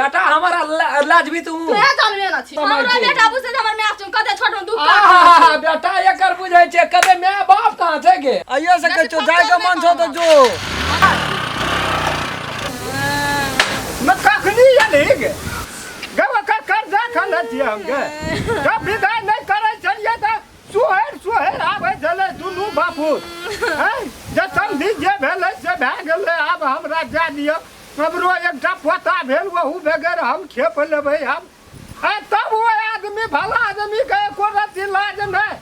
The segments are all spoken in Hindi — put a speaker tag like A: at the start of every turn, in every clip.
A: बेटा हमारा लाज भी तू
B: मैं जानबे ना छी हमरा बेटा बुझे हमर माय तुम कते छोट दुख
A: हां बेटा एकर बुझै छै कते माय बाप कहां छै गे
C: आइयो से कह जाय के मन छौ तो जो
D: मैं कखनी आली गे गवा कर जा खाना छी हम गे जब विदाई नहीं करे चलिए त सुहेर आबै चले दुनू बापू हैं जे समझी जे भेलै से भए गेलै आब हमरा जा दियो हमरो एकटा पोता भेल वहू बगैर हम खेप लेबै हम तब वो आदमी भला आदमी के एको रत्ती लाज नहीं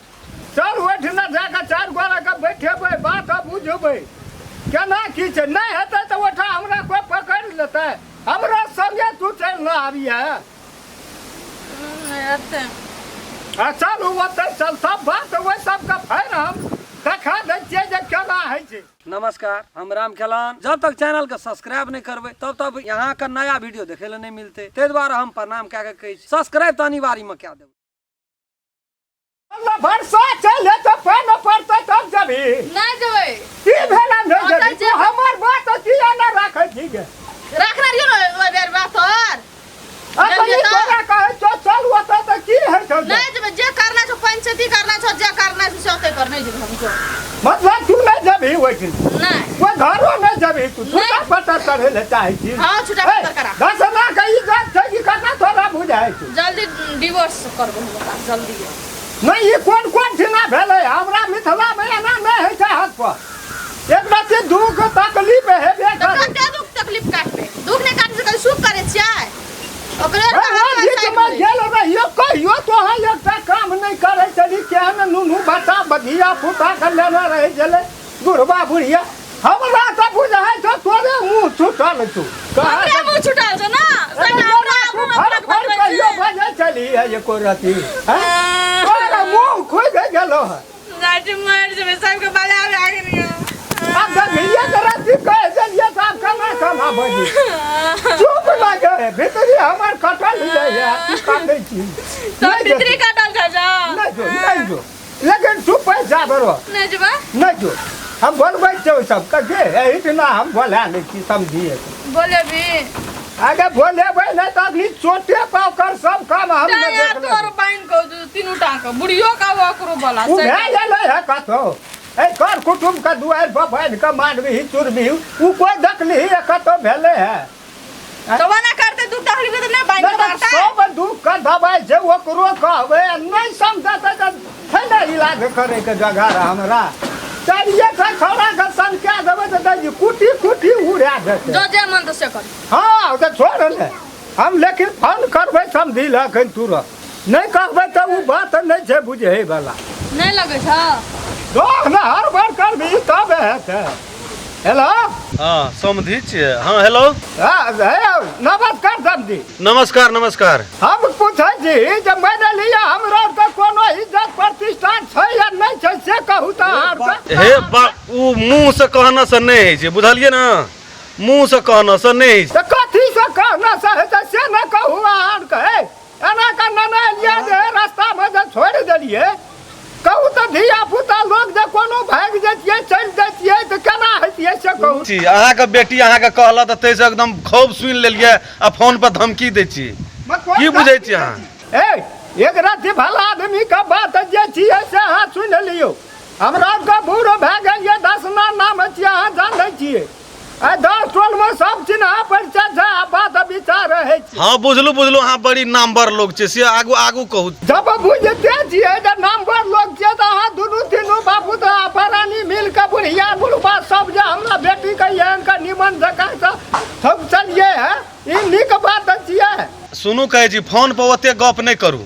D: चल ओठना जाके चार गोरा के बैठेबै बात बुझबै केना की छै नहीं हेतै त ओठा हमरा कोई पकड़ लेतै हमरा संगे तू चल न आबिया चल ओतै चल सब बात वही सबका फेर हम देखा दै छियै जे केना होइ छै।
C: नमस्कार हम राम खेलान। जब तक चैनल के सब्सक्राइब नहीं करबे तब तक यहाँ का नया वीडियो देखे ले नहीं मिलते। ते द्वारा हम प्रणाम क्या कहे सब्सक्राइब तो अनिवार्य में क्या देब
D: अल्लाह भरसा चले तो पान पड़ते तब जभी
B: नहीं जेबै
D: की भेला नहीं जभी तू हमर बात किया न राखै छी गे
B: रखना दियो न ओइ बेर बात और
D: अपनी तोरा कहे तो चल ओतै त की है छौ
B: नहीं जेबै जे करना छौ पंचायती करना छौ जे करना छौ सोते कर नहीं जेबै हमको
D: मतलब तू नहीं जभी ओइ
B: नहीं
D: वो घरो नहीं जभी तू छुटा पटा करे ले चाहे छी
B: हां छुटा पटा करा
D: दसना के इज्जत छै कि कतना तोरा बुझाय छै
B: जल्दी डिवोर्स करबो हम जल्दी
D: नहीं ये कौन ठिना भेलै हमरा मिथिला में एना नहीं है छै हाथ पर एक रात दुख तकलीफ हेबे
B: कर कते दुख तकलीफ काटबे दुख नहीं काट सकै सुख करे छियै ओकरे
D: गेल रहियो कहियो तो हां एकटा काम नहीं करे चली केहन नुनू बच्चा बधिया फुटा कर लेना रहे जले बुढ़वा बुढ़िया हमरा त बुझाय छ तोरे मुंह छुटल तू
B: हमरे मुंह छुटल छ ना सना हमरा मुंह
D: कहियो बजे चली है ये कोरती हैं तोरा मुंह खुल गेलो है
B: जाट मार जेबे सब के बाजा आ गेलियो
D: अब भैया कराती कह देलिए साहब कमा बजी चुप लगे भीतरी हमर कटल जाय तू काटै छी
B: तो भीतरी काटल छ जा
D: नहीं जो लेकिन चुप जा बरो
B: नहीं जेबा
D: नहीं जो हम बोलबै छौ सब कहे इतना हम बोला नहीं छी समझिए
B: बोले भी
D: आगे बोले भाई नहीं तो अगली चोटे पाव कर सब काम हम ने देख ले
B: तोर बाइन को तीनू टांग बुढ़ियो का वकरो बोला
D: उ भए गेलै है कतो ए कर कुटुम का दुआर पर बैठ के मारबी चुरबी उ कोई देखली है कतो भेले है
B: तो वना करते दुख तकलीफ तो नहीं बाइन को मारता
D: सब दुख का दवाई जे ओकरो कहबे नहीं समझता त ठंडा इलाज करे के जगह हमरा चलिए खड़ा का सन क्या देबे त दई कुटी उड़ा देते
B: जो जे मन तो से कर
D: हां त छोड़ ले हम लेकिन फोन करबै समझी लखन तुरंत नहीं कहबै त उ बात नहीं छै बुझे वाला
B: नहीं लगे छ
D: दोह ना हर बार कर भी तब है हेलो
E: हाँ समझी छियै हाँ हेलो
D: नमस्कार समझी
E: नमस्कार
D: हम पूछे छी जब मैंने लिया हमरा के कोनो इज्जत प्रतिष्ठान छै या नहीं छै से कहू त आर
E: हे उ मुंह से कहना से नहीं है छै बुझलिए ना मुंह से कहना से नहीं है
D: त कथि से कहना से न कहू आर कहे एना का न लिया जे रास्ता में जे छोड़ देलिए कहू त धिया पुता लोग जे कोनो भाग जतिए चल जतिए त केना हतिए से कहू
E: छी अहाँ के बेटी अहाँ के कहला त तै से एकदम खूब सुन लेलिए आ फोन पर धमकी दै छी की बुझै छी अहाँ
D: ए एक रात भला आदमी का बात जे छिए से अहाँ सुन लियो हमरा के बूढ़ भ गेलिए 10 नाम छिए अहाँ जानै छिए आ 10 टोल में सब चिन्हा परिचय छै बात विचार है
E: हां बुझलु अहाँ बड़ी नामवर लोग छै से आगू कहू
D: जब बुझते छिए जे नामवर लोग छै त अहाँ दुनू तीनू बापू त अपरानी मिल के बुढ़िया बुढ़बा सब जे हमरा बेटी के यहन का निमन जका सब चलिए है ई निक बात छिए
E: सुनू कहै छी फोन पर ओते गप नहीं करू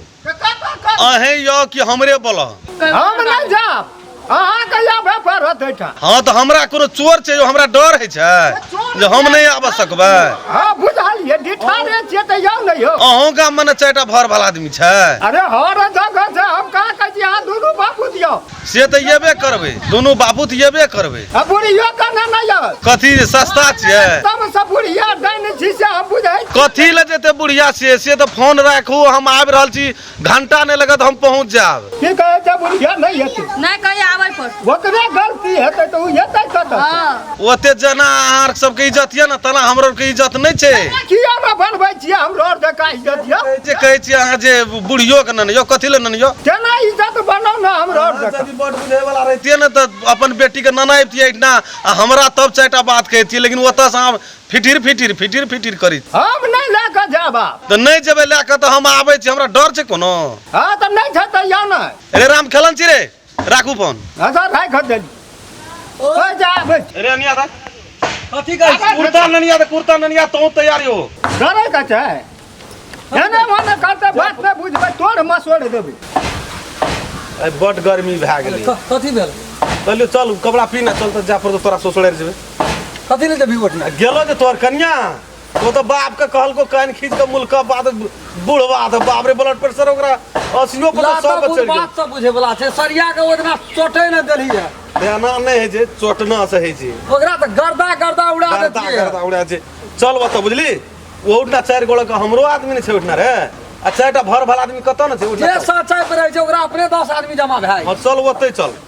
E: अहे यो कि हमरे बोला
D: हम नहीं जाब अहाँ के आबे पड़त एठा
E: हां त हमरा कोनो चोर छै जो हमरा डर है छै जे हम नहीं आबा सकबै
D: हां बुझलिए डिठारे छिए त यौ नहीं हो
E: अहों का मने चारटा भर वाला आदमी छै
D: अरे हर जगह से हम का कह छी अहाँ दुनू बापू दियो
E: से त येबे करबै दुनू बापू त येबे करबै
D: आ बुढ़ियो कना नहीं आवे
E: कथी सस्ता छियै
D: तब सब बुढ़िया दैन छी से हम बुझै
E: कथी ले जेते बुढ़िया से तो फोन राखू हम आबि रहल छी घंटा नहीं लगत हम पहुंच जाब
D: की कहै छै बुढ़िया नहीं हेतै
B: नहीं कहीं आवे पर
D: ओकरे गलती हेतै तो हेतै कत
B: हाँ
E: ओते जना अहाँ सबके इज्जत ये ना तना हमरो के इज्जत नहीं छे
D: किया न बनबै छियै हमरो और जका इज्जत ये
E: जे कहै छी अहाँ जे बुढ़ियो के नन यो कथी ले नन यो
D: केना इज्जत बनौ न हमरो और जका
E: यदि बड़ बुझे वाला रहतिए ना तो अपन बेटी के नना आबतिए ना आ हमरा तब चारटा बात कहतिए लेकिन ओतऽ से हम फिटिर करी
D: हम नहीं ले के जाबा
E: तो नहीं जेबे ले के तो हम आबै छी हमरा डर छै कोनो
D: हां त नहीं छै त या न
E: अरे राम खेलन छी रे राखू फोन
D: अच्छा भाई खद दे ओ जा बे
E: अरे अनिया था कथी कहै कुर्ता ननिया तो तैयार हो
D: डरै का छै एने मने करते बात नहीं बुझबै तोड़ मसोड़ देबे
E: ए बड गर्मी भए गेलै
C: कथी भेल
E: कहलियो चल कपड़ा पीना चल त जाफर तो तोरा सोसड़े जेबे
C: कथी ले जबी ओटना
E: गेलो जे तोर कन्या तो तो बाप के कहल को कान खींच के मुल्का बाद बुढ़वा तो बाप रे ब्लड प्रेशर ओकरा 80 पर 100 पर चढ़
C: बात सब बुझे वाला छै सरिया के ओतना चोटे न देली है
E: ध्याना नहीं है जे चोटना से है जे
C: ओकरा त गर्दा उड़ा देती है
E: उड़ा जे चल बता बुझली वो उठना चार गोड़ का हमरो आदमी ने छै उठना रे आ चारटा भर भल आदमी कत न छै उठना
C: जे सच्चाई पर रहे छै ओकरा अपने 10 आदमी जमा भाई
E: हां चल ओते चल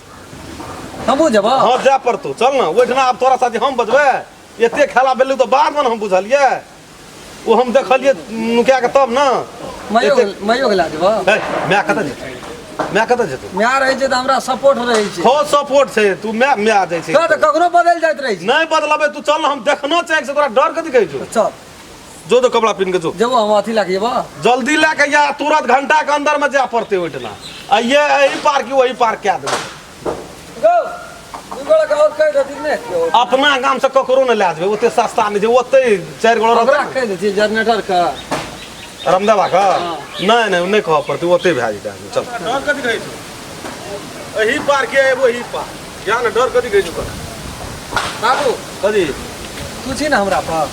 C: हमहू जेबा
E: हां जा पर तू चल ना ओठना अब तोरा साथी हम बजबे एते खेला बेलू तो बाद में हम बुझलिए वो हम देखलिए नुकिया के तब ना
C: मयो गेला जेबा
E: मैं कत जेतौ
C: मैं रहे छै त हमरा सपोर्ट रहे छै
E: हो सपोर्ट छै तू मैं आ जाय छै
C: त कखनो बदल जाइत रहे छै
E: नहीं बदलबे तू चल हम देखनो चाहे से तोरा डर कथि कहै छौ
C: चल
E: जो तो कपड़ा पहन के जो
C: जेबो हम अथी लाके जेबा
E: जल्दी लेके या तुरंत घंटा के अंदर में जा पड़ते ओठना आ ये यही पार की वही पार क्या दे
C: गो दुगोला का और कह देती ने
E: अपना गांव से ककरो न ले जेबे ओते सस्ता नहीं जे ओते चार गोड़
C: ओकरा
E: रहते
C: कह देती जनरेटर का
E: रामदेवा का नहीं कह पड़ती ओते भए जेतै चल डर कथि कहै छौ यही पार के एबो यही पार ज्ञान डर कथि कहै छौ
C: बाबू
E: कथि
C: तू छी ना हमरा पर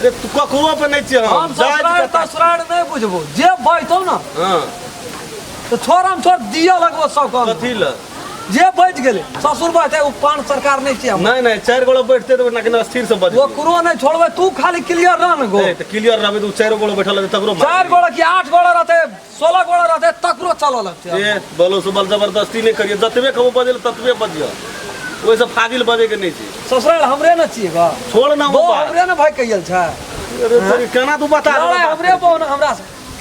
E: अरे तू ककरो पे नहीं छी
C: हम ससुराल नहीं बुझबो जे बैठो ना
E: हां
C: तो छोड़ दिया लगबो सब काम
E: कथि ल
C: जे बैठ गेले ससुर बैठे उ पान सरकार नहीं छी हम
E: नहीं चार गोड़ बैठते तो ना के स्थिर से बज
C: वो करो नहीं छोड़बे तू खाली क्लियर रह न गो
E: तो क्लियर रहबे तो चार गोड़ बैठल रहबे तकरो
C: 4 गोड़ की 8 गोड़ रहते 16 गोड़ रहते तकरो चलो लगते
E: ए बोलो से बल जबरदस्ती नहीं करिए जतबे कबो बजेल ततबे बजियो ओइसे फाजिल बजे के नहीं छी
C: ससुराल हमरे न छी बा
E: छोड़ ना
C: वो हमरे न भाई कहियल छै
E: अरे केना तू बता
C: लड़ाई हमरे बो न हमरा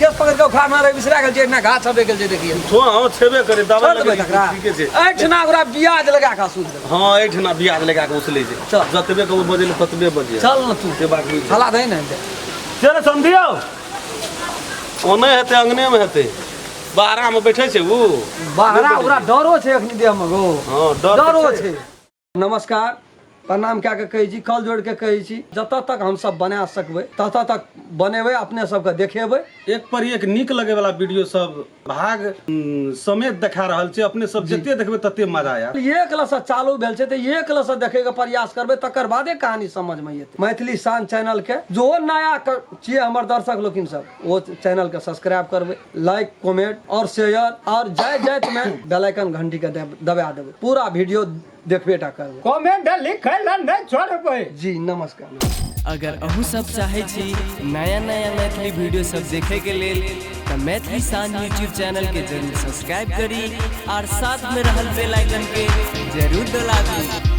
C: केस पकड़ के उखाड़ मारे बिसरा गेल छै ना घाट छबे गेल छै देखिए
E: छो हां छेबे करे दवा लगे
C: ठीक छै ऐठना ओकरा ब्याज लगा के सूद दे
E: हां ऐठना ब्याज लगा के उसले छै जतबे कबो बजेल ततबे बजियो
C: चल न तू
E: से बाकी
C: हला दे न
E: चल समझियो ओने हेते अंगने में हेते बाहरा में बैठे छै उ
C: बाहरा ओकरा डरो छै अखनी देह में गो
E: हां
C: डरो छै नमस्कार प्रणाम क्या के कही छी कल जोड़ के कही छी जत तक हम सब बना सकबे तत तक बनेबे अपने सबके देखेबे एक पर एक निक लगे वाला वीडियो सब भाग समेत देखा रहल छै अपने सब जते देखबे तते मजा आया एक लस चालू भेल छै त एक लस देखे के प्रयास करबे तकर बादे कहानी समझ में एते मैथिली शान चैनल के जो नया छिए हमर दर्शक लोकिन सब वो चैनल के सब्सक्राइब करबे लाइक कमेंट और शेयर और जय में बेल आइकन घंटी के दबा देबे पूरा वीडियो देखबेटा करबे
D: कमेंट लिखै ल नहीं छोड़बै
C: जी नमस्कार
F: अगर अहू सब चाहे छी नया मैथिली वीडियो सब देखे के लेल तो मैथिली शान यूट्यूब चैनल के जरूर सब्सक्राइब करी और साथ में रहल बेल आइकन के जरूर दबाबी।